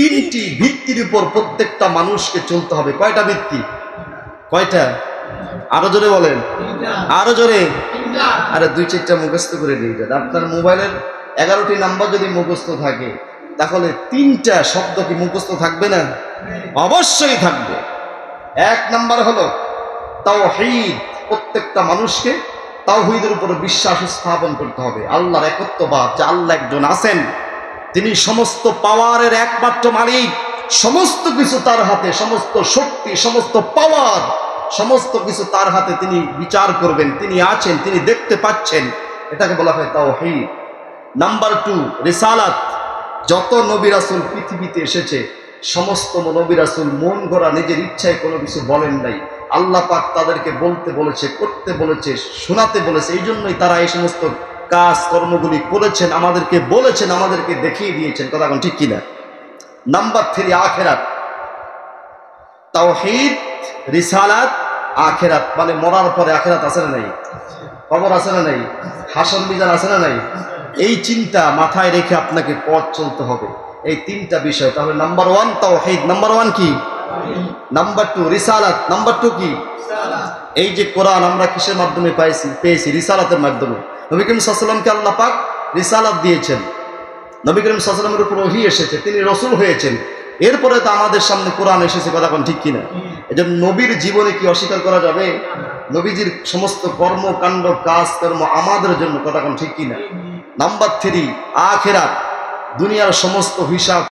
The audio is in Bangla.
তিনটি ভিত্তির উপর প্রত্যেকটা মানুষকে চলতে হবে। কয়টা ভিত্তি? কয়টা? আরো জোরে বলেন, আরো জোরে। আরে দুই চারটা মুখস্থ করে দিয়ে যান। আপনার মোবাইলের 11টি নাম্বার যদি মুখস্থ থাকে, তাহলে 3টা শব্দ কি মুখস্থ থাকবে না? অবশ্যই থাকবে। 1 নাম্বার হলো তাওহীদ। প্রত্যেকটা মানুষকে তাওহীদের উপর বিশ্বাস স্থাপন করতে হবে, আল্লাহর একত্ববাদ, যে আল্লাহ একজন আছেন, তিনি সমস্ত পাওয়ারের একমাত্র মালিক, সমস্ত কিছু তার হাতে, সমস্ত শক্তি, সমস্ত পাওয়ার, সমস্ত কিছু তার হাতে, তিনি বিচার করবেন, তিনি আছেন, তিনি দেখতে পাচ্ছেন, এটাকে বলা হয় তাওহীদ। নাম্বার 2 রিসালাত। যত নবী রাসূল পৃথিবীতে এসেছে, সমস্ত নবী রাসূল মন গড়া নিজের ইচ্ছায় কোনো কিছু বলেন নাই। আল্লাহ পাক তাদেরকে বলতে বলেছে, করতে বলেছে, শোনাতে বলেছে, এই জন্যই তারা এই সমস্ত কাজ কর্মগুলি করেছেন, আমাদেরকে বলেছেন, আমাদেরকে দেখিয়ে দিয়েছেন। কথা কোন ঠিক কিনা? নাম্বার 3 আখিরাত। তাওহীদ, রিসালাত, আখিরাত, মানে মরার পরে আখিরাত আছে না নাই? কবর আছে না নাই? হাসর মিজান আছে না নাই? এই চিন্তা মাথায় রেখে আপনাকে পথ চলতে হবে, এই 3টা বিষয়। তাহলে নাম্বার 1 তাওহীদ, নাম্বার 1 কি? নাম্বার 2 রিসালাত, নাম্বার 2 কি? এই যে কোরআন আমরা কিসের মাধ্যমে পেয়েছি? রিসালাতের মাধ্যমে। নবী করিম সাল্লাল্লাহু আলাইহি ওয়াসাল্লামকে আল্লাহ পাক রিসালাত দিয়েছেন, নবী করিম সাল্লাল্লাহু আলাইহি ওয়াসাল্লামের উপর ওহী এসেছে, তিনি রাসূল হয়েছেন, এরপরে তো আমাদের সামনে কোরআন এসেছে। কথা কোন ঠিক কিনা? এজন্য নবীর জীবনে কি অস্বীকার করা যাবে? নবীজির সমস্ত কর্মকাণ্ড, কাজ কর্ম আমাদের জন্য। কথা কোন ঠিক কিনা? নাম্বার 3 আখিরাত। দুনিয়ার সমস্ত হিসাব